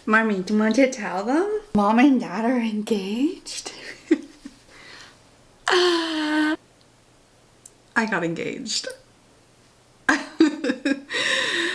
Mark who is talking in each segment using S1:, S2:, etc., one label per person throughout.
S1: Mommy, do you want to tell them? Mom and Dad are engaged? I got engaged.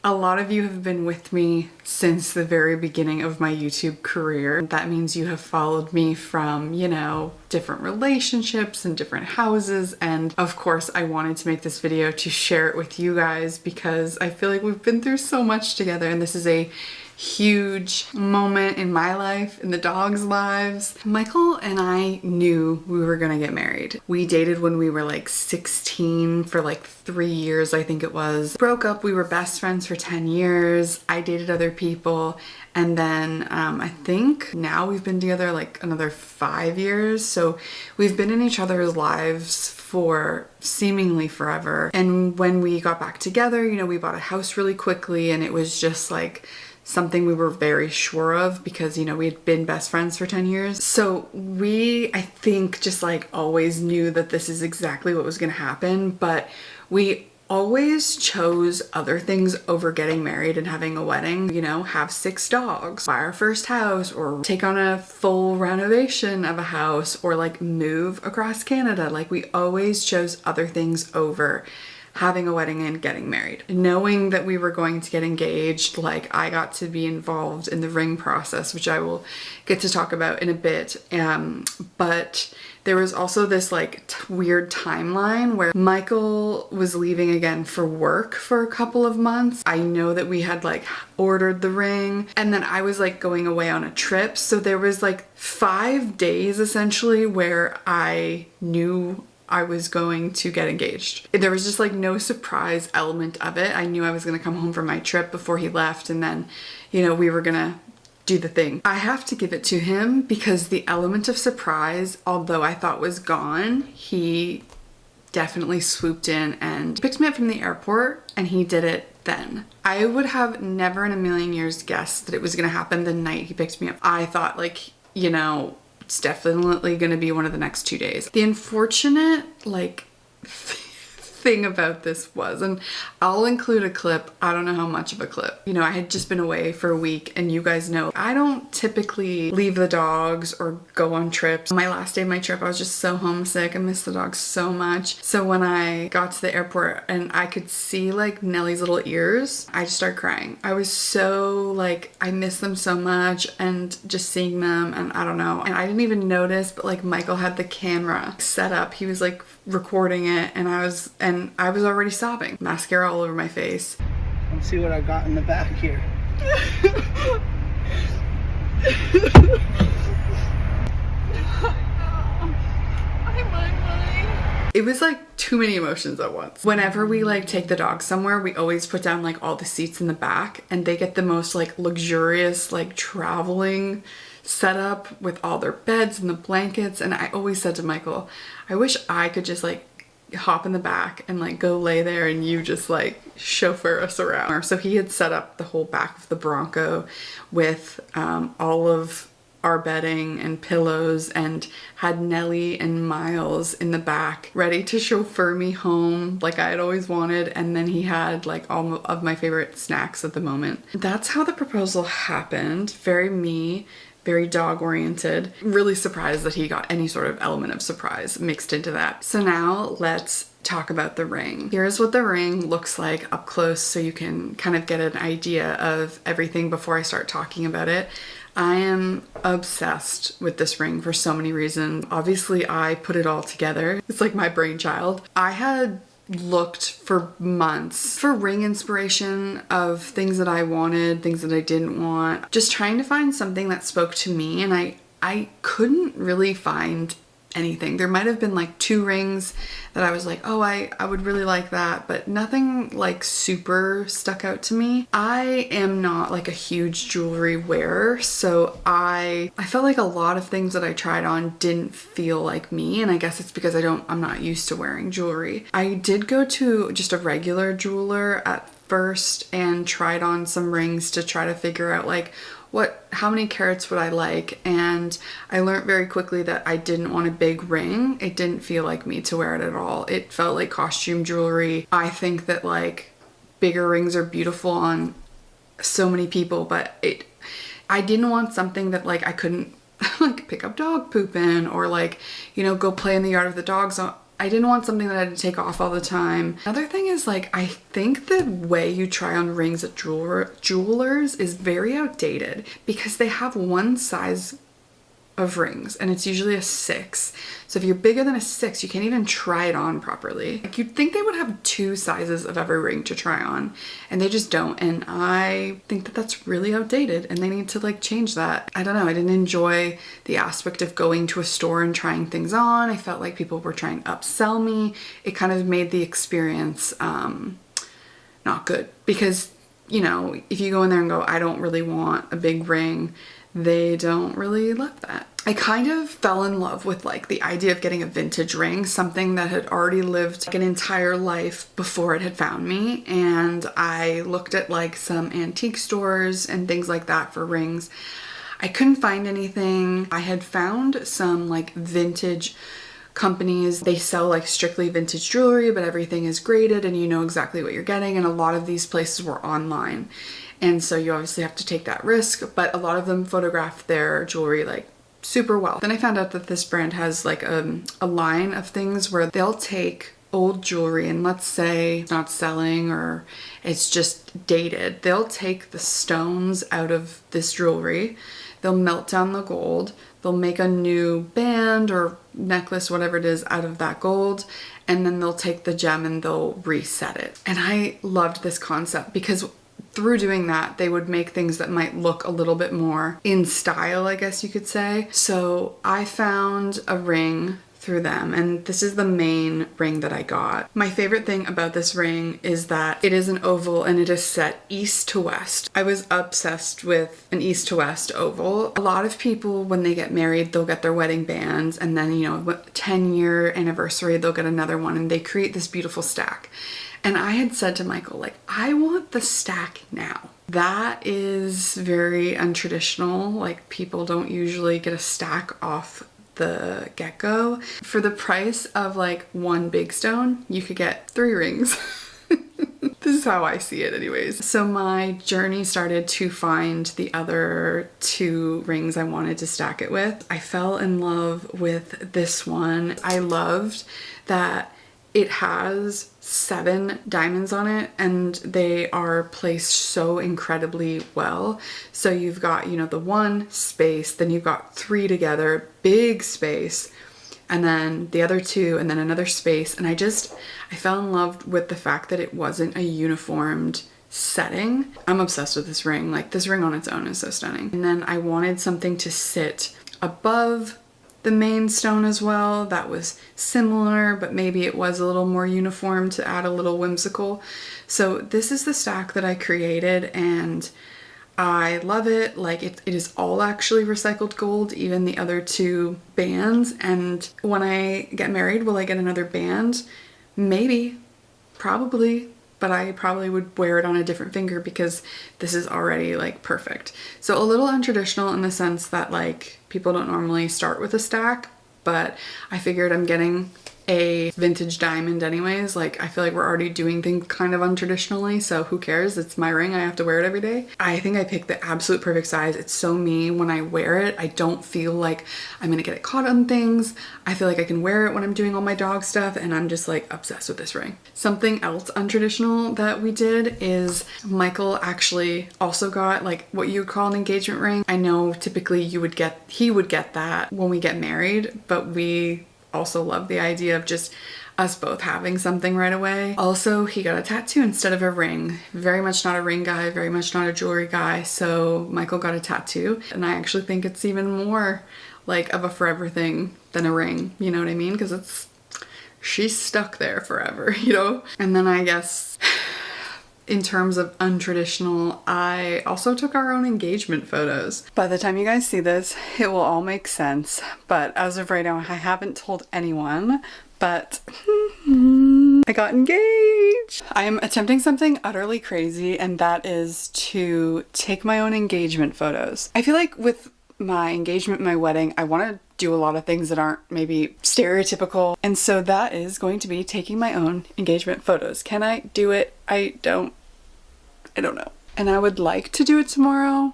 S1: A lot of you have been with me since the very beginning of my YouTube career. That means you have followed me from, you know, different relationships and different houses. And of course, I wanted to make this video to share it with you guys because I feel like we've been through so much together, and this is a huge moment in my life, in the dogs' lives. Michael and I knew we were gonna get married. We dated when we were like 16 for like 3 years, I think it was. Broke up, we were best friends for 10 years. I dated other people. And then I think now we've been together like another 5 years. So we've been in each other's lives for seemingly forever. And when we got back together, you know, we bought a house really quickly, and it was just like something we were very sure of because, you know, we had been best friends for 10 years. So we, I think, just like always knew that this is exactly what was gonna happen, but we always chose other things over getting married and having a wedding. You know, have 6 dogs, buy our first house, or take on a full renovation of a house, or like move across Canada. Like, we always chose other things over having a wedding and getting married. Knowing that we were going to get engaged, like, I got to be involved in the ring process, which I will get to talk about in a bit. But there was also this like weird timeline where Michael was leaving again for work for a couple of months. I know that we had like ordered the ring, and then I was like going away on a trip. So there was like 5 days essentially where I knew I was going to get engaged. There was just like no surprise element of it. I knew I was gonna come home from my trip before he left, and then, you know, we were gonna do the thing. I have to give it to him because the element of surprise, although I thought was gone, he definitely swooped in and picked me up from the airport, and he did it then. I would have never in a million years guessed that it was gonna happen the night he picked me up. I thought, like, you know, it's definitely gonna be one of the next 2 days. The unfortunate, like, thing about this was, and I'll include a clip, I don't know how much of a clip. You know, I had just been away for a week, and you guys know I don't typically leave the dogs or go on trips. My last day of my trip, I was just so homesick. I missed the dogs so much. So when I got to the airport and I could see like Nellie's little ears, I just started crying. I was so like, I miss them so much, and just seeing them, and I don't know. And I didn't even notice, but like Michael had the camera set up. He was like recording it, and I was already sobbing. Mascara all over my face.
S2: Let's see what I got in the back here.
S1: It was like too many emotions at once. Whenever we like take the dog somewhere, we always put down like all the seats in the back, and they get the most like luxurious like traveling setup with all their beds and the blankets. And I always said to Michael, I wish I could just like hop in the back and like go lay there and you just like chauffeur us around. So he had set up the whole back of the Bronco with all of our bedding and pillows, and had Nellie and Miles in the back ready to chauffeur me home like I had always wanted. And then he had like all of my favorite snacks at the moment. That's how the proposal happened. Very me, very dog oriented. Really surprised that he got any sort of element of surprise mixed into that. So now let's talk about the ring. Here's what the ring looks like up close so you can kind of get an idea of everything before I start talking about it. I am obsessed with this ring for so many reasons. Obviously, I put it all together. It's like my brainchild. I had looked for months for ring inspiration of things that I wanted, things that I didn't want, just trying to find something that spoke to me, and I couldn't really find anything. There might have been like 2 rings that I was like, oh, I would really like that, but nothing like super stuck out to me. I am not like a huge jewelry wearer, so I felt like a lot of things that I tried on didn't feel like me, and I guess it's because I'm not used to wearing jewelry. I did go to just a regular jeweler at first and tried on some rings to try to figure out like how many carats would I like, and I learned very quickly that I didn't want a big ring. It didn't feel like me to wear it at all. It felt like costume jewelry. I think that like bigger rings are beautiful on so many people, but I didn't want something that like I couldn't like pick up dog poop in, or like, you know, go play in the yard with the dogs. I didn't want something that I had to take off all the time. Another thing is like, I think the way you try on rings at jewelers is very outdated, because they have one size of rings and it's usually a 6. So if you're bigger than a 6, you can't even try it on properly. Like, you'd think they would have 2 sizes of every ring to try on, and they just don't. And I think that that's really outdated and they need to like change that. I don't know, I didn't enjoy the aspect of going to a store and trying things on. I felt like people were trying to upsell me. It kind of made the experience not good, because, you know, if you go in there and go, I don't really want a big ring, they don't really love that. I kind of fell in love with like the idea of getting a vintage ring, something that had already lived like an entire life before it had found me. And I looked at like some antique stores and things like that for rings. I couldn't find anything. I had found some like vintage companies. They sell like strictly vintage jewelry, but everything is graded and you know exactly what you're getting. And a lot of these places were online. And so you obviously have to take that risk, but a lot of them photograph their jewelry like super well. Then I found out that this brand has like a line of things where they'll take old jewelry, and let's say it's not selling or it's just dated. They'll take the stones out of this jewelry, they'll melt down the gold, they'll make a new band or necklace, whatever it is, out of that gold, and then they'll take the gem and they'll reset it. And I loved this concept because through doing that, they would make things that might look a little bit more in style, I guess you could say. So I found a ring through them, and this is the main ring that I got. My favorite thing about this ring is that it is an oval and it is set east to west. I was obsessed with an east to west oval. A lot of people, when they get married, they'll get their wedding bands, and then, you know, 10-year anniversary, they'll get another one, and they create this beautiful stack. And I had said to Michael, like, I want the stack now. That is very untraditional. Like, people don't usually get a stack off the get-go. For the price of like one big stone, you could get 3 rings. This is how I see it anyways. So my journey started to find the other 2 rings I wanted to stack it with. I fell in love with this one. I loved that it has 7 diamonds on it, and they are placed so incredibly well. So you've got, you know, the 1 space, then you've got 3 together, big space, and then the other 2, and then another space. And I fell in love with the fact that it wasn't a uniformed setting. I'm obsessed with this ring. Like, this ring on its own is so stunning. And then I wanted something to sit above the main stone as well that was similar, but maybe it was a little more uniform to add a little whimsical. So this is the stack that I created, and I love it. Like, it is all actually recycled gold, even the other 2 bands. And when I get married, will I get another band? Maybe, probably, but I probably would wear it on a different finger because this is already like perfect. So a little untraditional in the sense that like people don't normally start with a stack, but I figured I'm getting a vintage diamond anyways. Like, I feel like we're already doing things kind of untraditionally, so who cares? It's my ring, I have to wear it every day. I think I picked the absolute perfect size. It's so me when I wear it. I don't feel like I'm gonna get it caught on things. I feel like I can wear it when I'm doing all my dog stuff, and I'm just like obsessed with this ring. Something else untraditional that we did is Michael actually also got like what you would call an engagement ring. I know typically he would get that when we get married, but we also love the idea of just us both having something right away. Also, he got a tattoo instead of a ring. Very much not a ring guy, very much not a jewelry guy, so Michael got a tattoo, and I actually think it's even more like of a forever thing than a ring, you know what I mean? Because she's stuck there forever, you know? And then I guess in terms of untraditional, I also took our own engagement photos. By the time you guys see this, it will all make sense. But as of right now, I haven't told anyone, but I got engaged. I am attempting something utterly crazy, and that is to take my own engagement photos. I feel like with my engagement, my wedding, I want to do a lot of things that aren't maybe stereotypical. And so that is going to be taking my own engagement photos. Can I do it? I don't know. And I would like to do it tomorrow,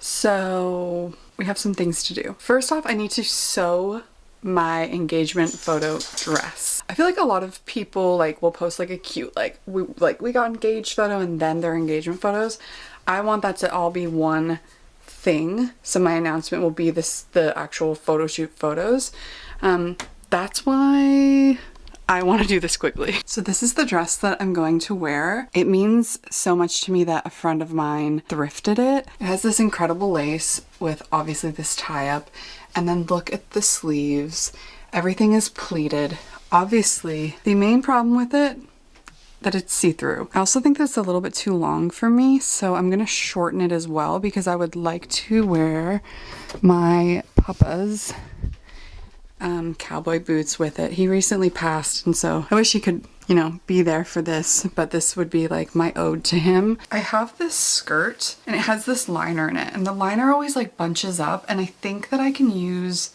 S1: So we have some things to do. First off, I need to sew my engagement photo dress. I feel like a lot of people like will post like a cute we got engaged photo and then their engagement photos. I want that to all be one thing. So my announcement will be the actual photo shoot photos. That's why I want to do this quickly. So this is the dress that I'm going to wear. It means so much to me that a friend of mine thrifted it. It has this incredible lace with obviously this tie up, and then look at the sleeves. Everything is pleated. Obviously, the main problem with it, that it's see-through. I also think that's a little bit too long for me, so I'm gonna shorten it as well because I would like to wear my papa's cowboy boots with it. He recently passed, and so I wish he could, you know, be there for this, but this would be like my ode to him. I have this skirt and it has this liner in it, and the liner always like bunches up, and I think that I can use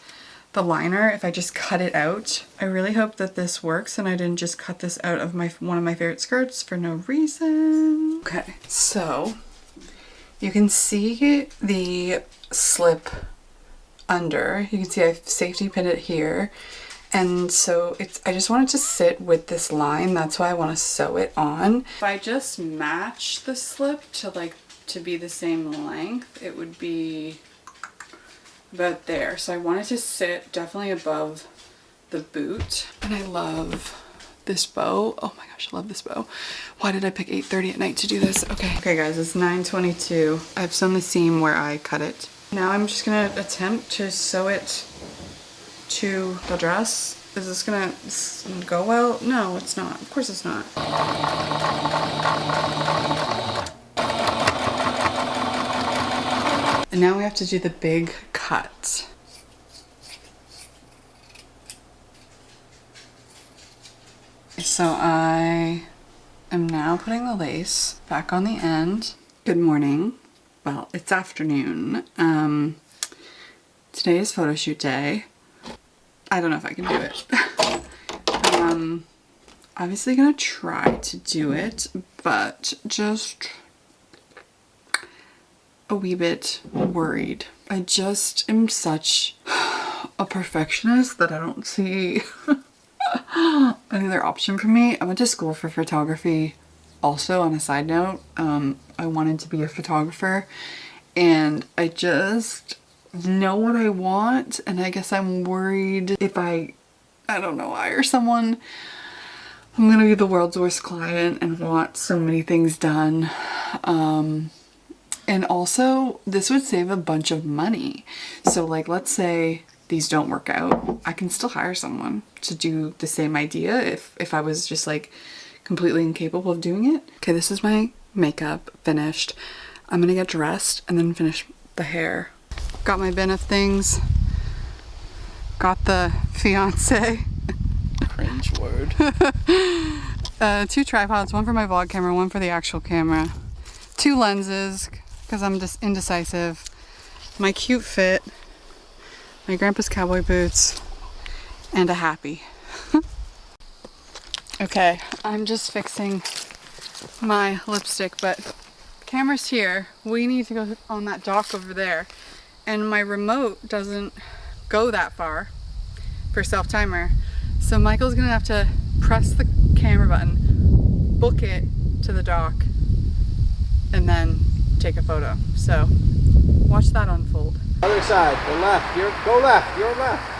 S1: the liner if I just cut it out. I really hope that this works and I didn't just cut this out of one of my favorite skirts for no reason. Okay, so you can see the slip under. You can see I've safety pinned it here, and so I just want it to sit with this line. That's why I want to sew it on. If I just match the slip to be the same length, it would be about there. So I want it to sit definitely above the boot. And I love this bow. Oh my gosh, I love this bow. Why did I pick 8:30 at night to do this? Okay guys, it's 9:22. I've sewn the seam where I cut it. Now I'm just gonna attempt to sew it to the dress. Is this gonna go well? No, it's not. Of course it's not. And now we have to do the big cut. So I am now putting the lace back on the end. Good morning. Well, it's afternoon. Today is photo shoot day. I don't know if I can do it. Obviously gonna try to do it, but just a wee bit worried. I just am such a perfectionist that I don't see any other option for me. I went to school for photography. Also, on a side note, I wanted to be a photographer, and I just know what I want, and I guess I'm worried if I don't know, hire someone, I'm gonna be the world's worst client and want so many things done. And also, this would save a bunch of money. So like, let's say these don't work out, I can still hire someone to do the same idea if I was just like completely incapable of doing it. Okay, this is my makeup finished. I'm gonna get dressed and then finish the hair. Got my bin of things. Got the fiance.
S2: Cringe word.
S1: 2 tripods, one for my vlog camera, one for the actual camera. 2 lenses, because I'm just indecisive. My cute fit. My grandpa's cowboy boots. And a happy. Okay, I'm just fixing my lipstick, but camera's here. We need to go on that dock over there. And my remote doesn't go that far for self-timer. So Michael's gonna have to press the camera button, book it to the dock, and then take a photo. So watch that unfold.
S2: Other side, the left, go left, your left.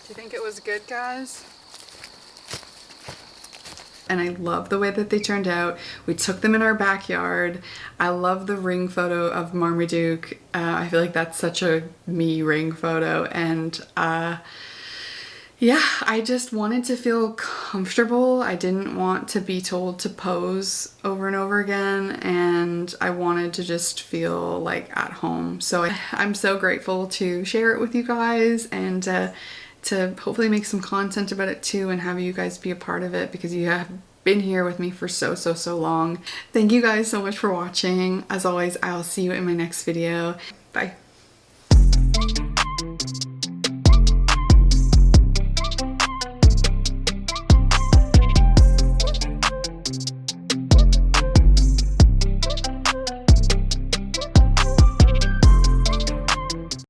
S1: Do you think it was good, guys? And I love the way that they turned out. We took them in our backyard. I love the ring photo of Marmaduke. I feel like that's such a me ring photo. And yeah, I just wanted to feel comfortable. I didn't want to be told to pose over and over again. And I wanted to just feel like at home. So I'm so grateful to share it with you guys and to hopefully make some content about it too and have you guys be a part of it because you have been here with me for so long. Thank you guys so much for watching. As always, I'll see you in my next video. Bye.